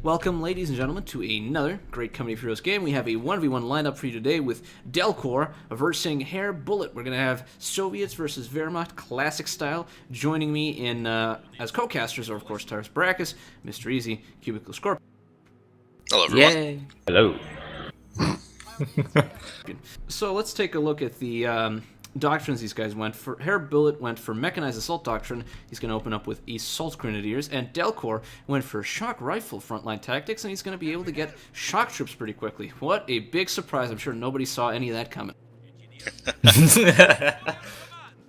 Welcome, ladies and gentlemen, to another great Company of Heroes game. We have a 1v1 lineup for you today with Delcore versus Hair Bullet. We're going to have Soviets versus Wehrmacht, classic style. Joining me in as co-casters are, of course, Taurus Baracus, Mr. Easy, Cubicle Scorpion. Hello, everyone. Yay! Hello. So let's take a look at the doctrines these guys went for. Hair Bullet went for Mechanized Assault Doctrine. He's going to open up with Assault Grenadiers. And Delcore went for Shock Rifle Frontline Tactics, and he's going to be able to get Shock Troops pretty quickly. What a big surprise. I'm sure nobody saw any of that coming.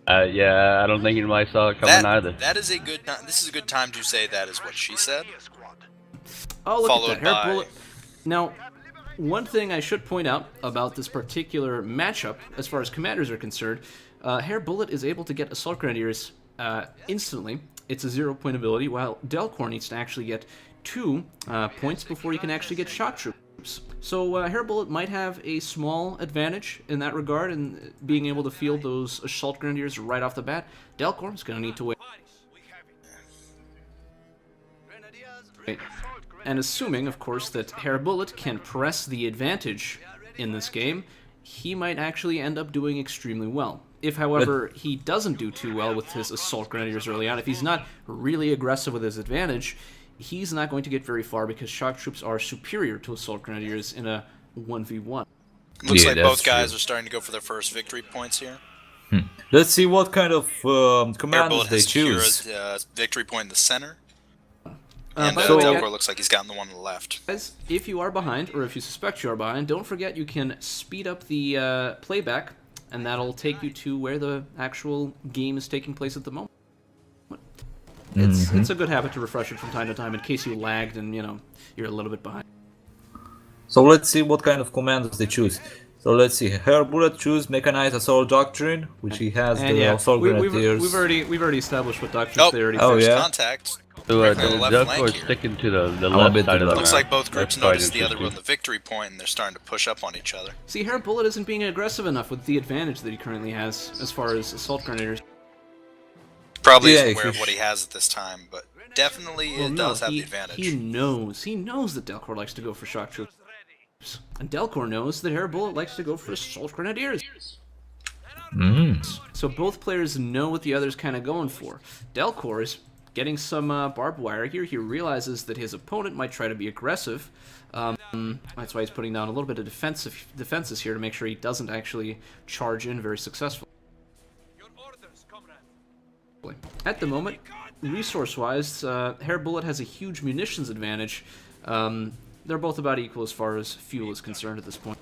Yeah, I don't think anybody saw it coming either. That is a good time. This is a good time to say that is what she said. Oh, look Followed at that. Hair by... Bullet. Now, one thing I should point out about this particular matchup, as far as commanders are concerned, Hair Bullet is able to get Assault Grenadiers instantly. It's a 0-point ability, while Delcore needs to actually get 2 points before he can actually get Shock Troops. So Hair Bullet might have a small advantage in that regard, in being able to field those Assault Grenadiers right off the bat. Delcore is going to need to wait. And assuming, of course, that Hair Bullet can press the advantage in this game, he might actually end up doing extremely well. If, however, he doesn't do too well with his Assault Grenadiers early on, if he's not really aggressive with his advantage, he's not going to get very far because Shock Troops are superior to Assault Grenadiers in a 1v1. Looks like both guys are starting to go for their first victory points here. Let's see what kind of Hair commands Bullet they has choose. secured a victory point in the center. And by the way, Delcore looks like he's gotten the one on the left. Guys, if you are behind, or if you suspect you are behind, don't forget you can speed up the playback, and that'll take you to where the actual game is taking place at the moment. It's a good habit to refresh it from time to time in case you lagged and, you know, you're a little bit behind. So let's see what kind of commands they choose. So let's see. Hair Bullet choose Mechanized Assault Doctrine, which he has And the yeah, Assault Grenadiers. we've already established what doctrines they already Oh, First yeah? contact. So Directly on the left flank Delcore's here. sticking to the a left bit side to of the the Looks map. like both groups That's quite noticed the other interesting. on the victory point, and they're starting to push up on each other. See, Hair Bullet isn't being aggressive enough with the advantage that he currently has as far as Assault Grenadiers. Probably Yeah, isn't if aware you of what he has at this time, but definitely Well, it no, does have he, the advantage. He knows that Delcore likes to go for Shock Troops. And Delcore knows that Hair Bullet likes to go for Assault Grenadiers. So both players know what the other's kind of going for. Delcore is getting some barbed wire here. He realizes that his opponent might try to be aggressive. That's why he's putting down a little bit of defenses here to make sure he doesn't actually charge in very successfully. At the moment, resource-wise, Hair Bullet has a huge munitions advantage. They're both about equal as far as fuel is concerned at this point.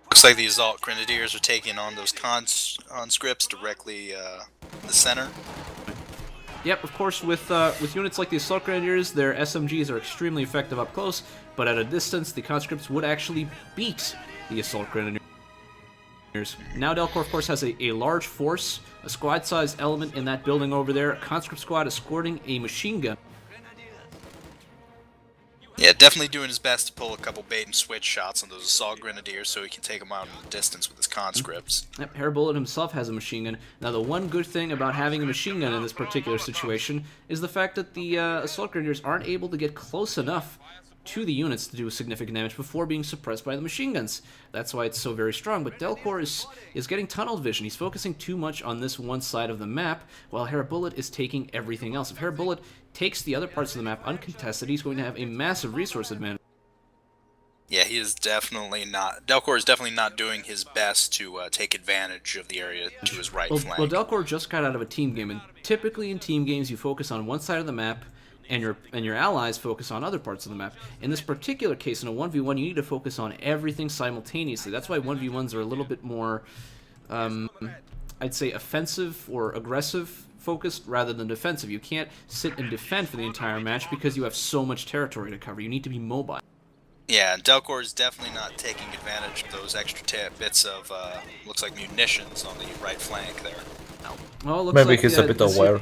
Looks like the Assault Grenadiers are taking on those conscripts directly in the center. Yep, of course, with units like the Assault Grenadiers, their SMGs are extremely effective up close, but at a distance, the conscripts would actually beat the Assault Grenadiers. Now Delcore, of course, has a large force, a squad-sized element in that building over there, a conscript squad escorting a machine gun. Yeah, definitely doing his best to pull a couple bait-and-switch shots on those Assault Grenadiers so he can take them out in the distance with his conscripts. Yep, Hair Bullet himself has a machine gun. Now, the one good thing about having a machine gun in this particular situation is the fact that the Assault Grenadiers aren't able to get close enough to the units to do significant damage before being suppressed by the machine guns. That's why it's so very strong, but Delcore is getting tunnel vision. He's focusing too much on this one side of the map, while Hair Bullet is taking everything else. If Hair Bullet takes the other parts of the map uncontested, he's going to have a massive resource advantage. Yeah, he is definitely not... Delcore is definitely not doing his best to take advantage of the area to his right flank. Well, Delcore just got out of a team game, and typically in team games you focus on one side of the map, and your allies focus on other parts of the map. In this particular case, in a 1v1, you need to focus on everything simultaneously. That's why 1v1s are a little bit more, I'd say, offensive or aggressive focused rather than defensive. You can't sit and defend for the entire match because you have so much territory to cover. You need to be mobile. Yeah, Delcore is definitely not taking advantage of those extra bits of, looks like munitions on the right flank there. Well, looks Maybe like, he's a bit aware.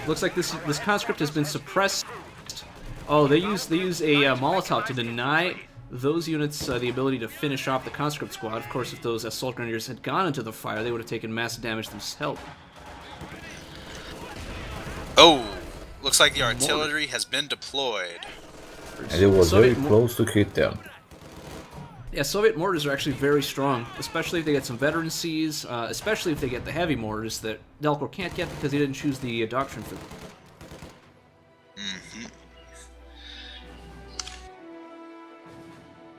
Looks like this conscript has been suppressed. Oh, they use a Molotov to deny those units the ability to finish off the conscript squad. Of course, if those Assault Grenadiers had gone into the fire, they would have taken massive damage themselves. Oh, looks like the artillery has been deployed. And it was Soviet very close to hit them. Yeah, Soviet mortars are actually very strong, especially if they get some veteran Cs, especially if they get the heavy mortars that Delcore can't get because he didn't choose the doctrine for them.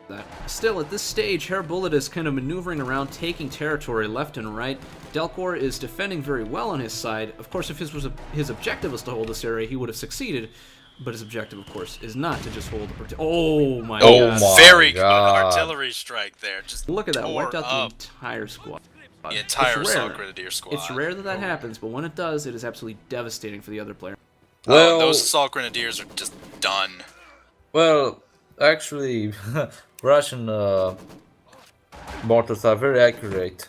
That. Still, at this stage, Herr Bullet is kind of maneuvering around, taking territory left and right. Delcore is defending very well on his side. Of course, if his objective was to hold this area, he would have succeeded. But his objective, of course, is not to just hold the... Oh my god. Very good God. artillery strike there. Just Look at that, tore wiped out up the entire squad. the entire It's rare. Assault Grenadier squad. It's rare that that happens, but when it does, it is absolutely devastating for the other player. Oh, those Assault Grenadiers are just done. Well, actually, Russian mortars are very accurate.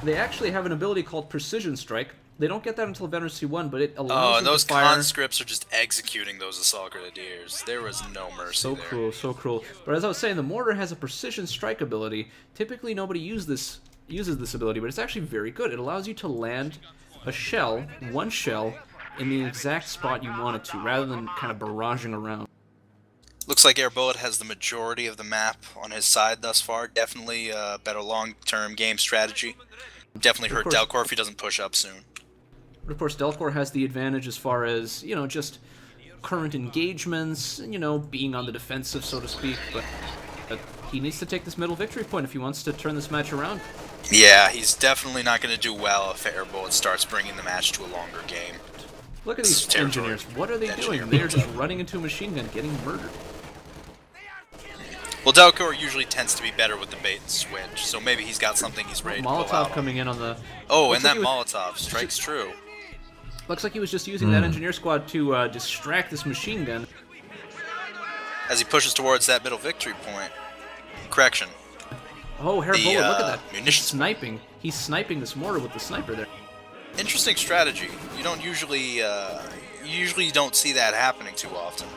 They actually have an ability called Precision Strike. They don't get that until Veteran C1, but it allows Oh, them and those to fire... conscripts are just executing those Assault Grenadiers. There was no mercy So there. cruel, so cruel. But as I was saying, the mortar has a precision strike ability. Typically, nobody uses this ability, but it's actually very good. It allows you to land a shell, one shell, in the exact spot you want it to, rather than kind of barraging around. Looks like Air Bullet has the majority of the map on his side thus far. Definitely a better long-term game strategy. Definitely hurt Delcore if he doesn't push up soon. But of course, Delcore has the advantage as far as, you know, just current engagements, you know, being on the defensive, so to speak. But he needs to take this middle victory point if he wants to turn this match around. Yeah, he's definitely not going to do well if Air Bullet starts bringing the match to a longer game. Look at these Territory. engineers. What are they Engineer doing? They are just running into a machine gun, getting murdered. Well, Delcore usually tends to be better with the bait and switch, so maybe he's got something he's ready to pull Molotov out. coming in on the... Oh, Looks and that like Molotov strikes true. Looks like he was just using that engineer squad to distract this machine gun. As he pushes towards that middle victory point. Correction. Oh, Herr Bullet, look at that. He's munitions. sniping. He's sniping this mortar with the sniper there. Interesting strategy. You don't usually, you usually don't see that happening too often.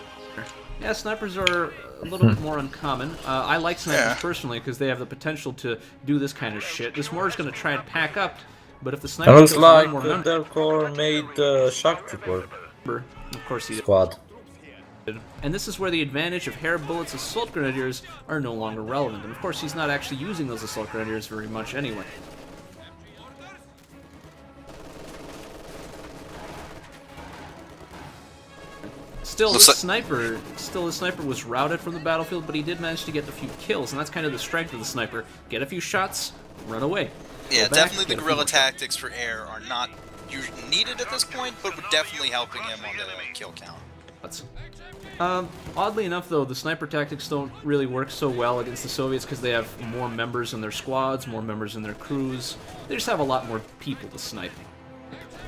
Yeah, snipers are a little bit more uncommon. I like snipers Yeah. personally because they have the potential to do this kind of shit. This mortar's going to try and pack up, but if the sniper It looks kills like one more member, Delcore made the shock trooper of course he did. squad. And this is where the advantage of Herr Bullet's assault grenadiers are no longer relevant. And of course he's not actually using those assault grenadiers very much anyway. Still, Looks the like- sniper was routed from the battlefield, but he did manage to get a few kills, and that's kind of the strength of the sniper. Get a few shots, run away. Yeah, Go back, definitely get the a few guerrilla more shots. tactics for Air are not usually needed at this point, but we're definitely helping him on the kill count. Oddly enough, though, the sniper tactics don't really work so well against the Soviets because they have more members in their squads, more members in their crews. They just have a lot more people to snipe.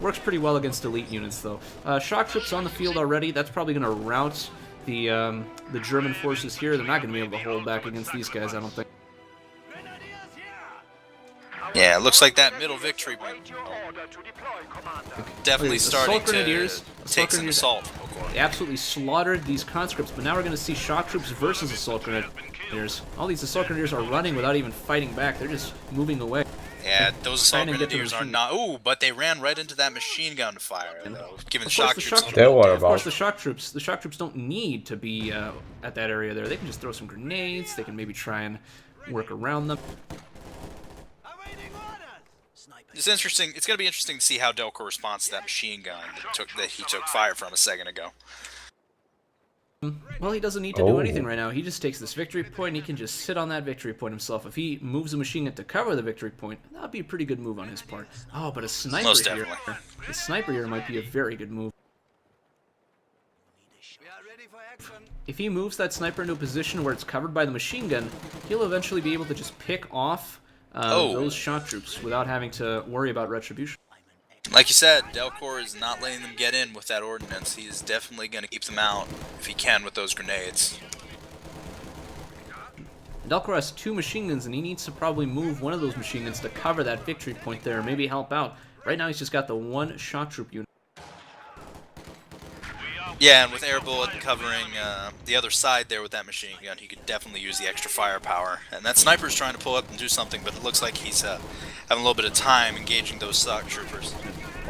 Works pretty well against elite units, though. Shock troops on the field already. That's probably going to rout the German forces here. They're not going to be able to hold back against these guys, I don't think. Yeah, it looks like that middle victory definitely Assault starting to grenadiers- take some grenadiers- assault from Delcore. They absolutely slaughtered these conscripts, but now we're going to see shock troops versus assault grenadiers. All these assault grenadiers are running without even fighting back. They're just moving away. Yeah, those assault Trying to get the grenadiers are machine- not. Ooh, but they ran right into that machine gun fire, though, giving Of course, shock the troops shock a little They bit were of Of course, about. the shock troops don't need to be at that area there. They can just throw some grenades. They can maybe try and work around them. It's interesting. It's gonna be interesting to see how Delcore responds to that machine gun that he took fire from a second ago. Well, he doesn't need to do Oh. anything right now. He just takes this victory point, and he can just sit on that victory point himself. If he moves a machine gun to cover the victory point, that would be a pretty good move on his part. Oh, but a sniper Most here. definitely. A sniper here might be a very good move. If he moves that sniper into a position where it's covered by the machine gun, he'll eventually be able to just pick off those shock troops without having to worry about retribution. Like you said, Delcore is not letting them get in with that ordnance. He is definitely going to keep them out if he can with those grenades. Delcore has 2 machine guns, and he needs to probably move one of those machine guns to cover that victory point there, maybe help out. Right now, he's just got the 1 shock troop unit. Yeah, and with Air Bullet covering the other side there with that machine gun, he could definitely use the extra firepower. And that sniper's trying to pull up and do something, but it looks like he's having a little bit of time engaging those shock troopers.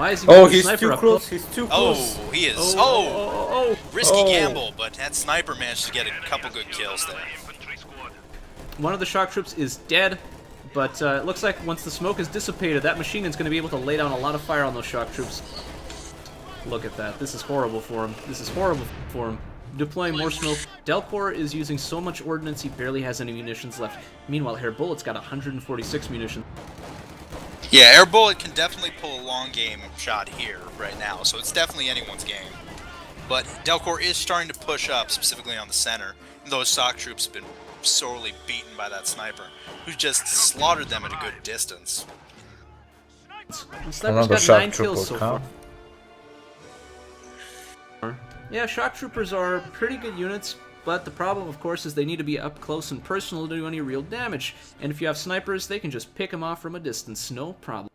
Why is he Oh, with the he's sniper too up close. He's too close. Oh, he is. Oh. Risky Oh. gamble, but that sniper managed to get a couple good kills there. One of the shock troops is dead, but it looks like once the smoke is dissipated, that machine gun's going to be able to lay down a lot of fire on those shock troops. Look at that. This is horrible for him. This is horrible for him. Deploying more smoke. Delcore is using so much ordnance, he barely has any munitions left. Meanwhile, Hair Bullet's got 146 munitions. Yeah, Air Bullet can definitely pull a long game shot here right now, so it's definitely anyone's game. But Delcore is starting to push up, specifically on the center. Those shock troops have been sorely beaten by that sniper, who just slaughtered them at a good distance. The sniper's Another got shock 9 kills trooper so count. far. Yeah, shock troopers are pretty good units, but the problem, of course, is they need to be up close and personal to do any real damage. And if you have snipers, they can just pick them off from a distance, no problem.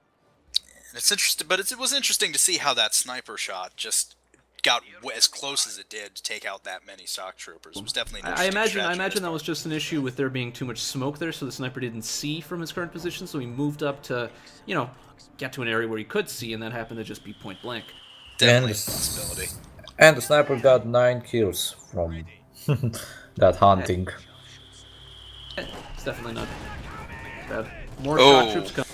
And it's interesting, but it was interesting to see how that sniper shot just got as close as it did to take out that many shock troopers. It was definitely an I interesting strategy imagine to that was just an issue with there being too much smoke there, so the sniper didn't see from his current position, so he moved up to, you know, get to an area where he could see, and that happened to just be point blank. Definitely a And- possibility. And the sniper got 9 kills from that hunting. It's definitely not bad. More Oh. shock troops come.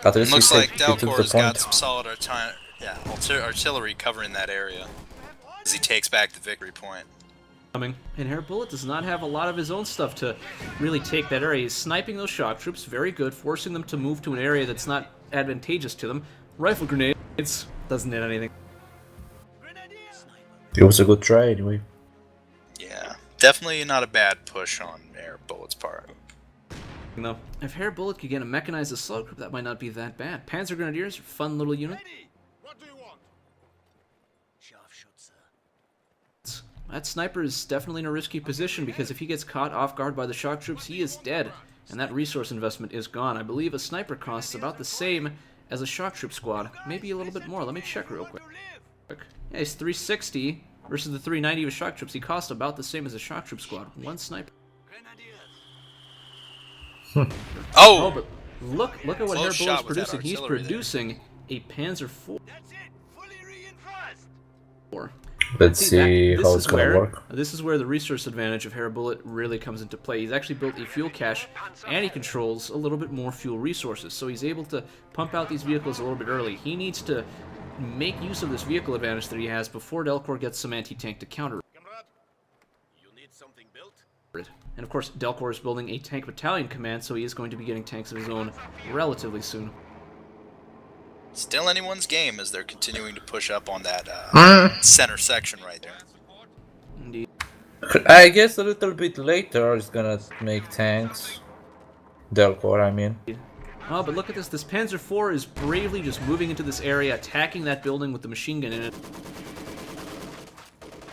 At least Looks he like took the Delcore's got point. some solid artillery covering that area as he takes back the victory point. Coming. And Hair Bullet does not have a lot of his own stuff to really take that area. He's sniping those shock troops, very good, forcing them to move to an area that's not advantageous to them. Rifle grenades doesn't hit anything. It was a good try anyway. Yeah, definitely not a bad push on Air Bullet's part. Though, if Hair Bullet could get a mechanized assault group, that might not be that bad. Panzer Grenadiers are a fun little unit. What do you want? That sniper is definitely in a risky position because if he gets caught off guard by the shock troops, he is dead. And that resource investment is gone. I believe a sniper costs about the same as a shock troop squad. Maybe a little bit more. Let me check real quick. Yeah, he's 360 versus the 390 of shock troops. He costs about the same as a shock troop squad. One sniper. Oh, Oh! but look at what Close Hair Bullet's shot with that producing. He's artillery there. producing a Panzer IV. That's it. Fully reinforced. Let's see this how is it's gonna where work. this is where the resource advantage of Hair Bullet really comes into play. He's actually built a fuel cache, and he controls a little bit more fuel resources, so he's able to pump out these vehicles a little bit early. He needs to make use of this vehicle advantage that he has before Delcore gets some anti-tank to counter Comrade, you need something built? it. And of course, Delcore is building a tank battalion command, so he is going to be getting tanks of his own relatively soon. Still anyone's game as they're continuing to push up on that center section right there. Indeed. I guess a little bit later it's gonna make tanks. Delcore, I mean. Oh, but look at this. This Panzer IV is bravely just moving into this area, attacking that building with the machine gun in it.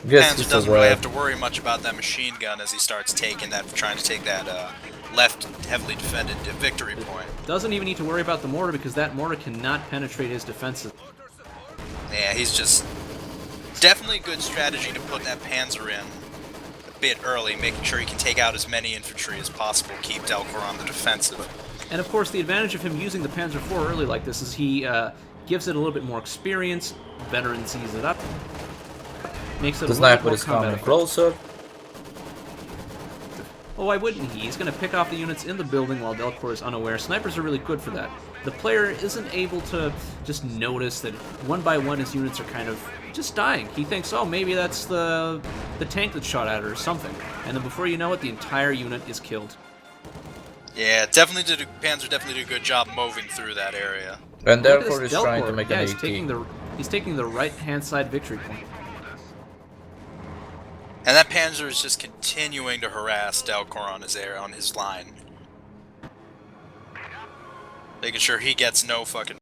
Guess Panzer he's doesn't really aware. have to worry much about that machine gun as he starts trying to take that left heavily defended victory point. Doesn't even need to worry about the mortar because that mortar cannot penetrate his defenses. Yeah, he's just definitely a good strategy to put that Panzer in a bit early, making sure he can take out as many infantry as possible, keep Delcore on the defensive. And of course, the advantage of him using the Panzer IV early like this is he gives it a little bit more experience, veteran sees it up, makes it The a little bit sniper more is combat coming effective. closer. Oh, why wouldn't he? He's going to pick off the units in the building while Delcore is unaware. Snipers are really good for that. The player isn't able to just notice that one by one his units are kind of just dying. He thinks, oh, maybe that's the tank that shot at her or something. And then before you know it, the entire unit is killed. Yeah, Panzer definitely did a good job moving through that area. And Look at therefore this he's trying to Delcore. make Yeah, an he's taking the right-hand side victory point. And that Panzer is just continuing to harass Delcore on his line. Making sure he gets no fucking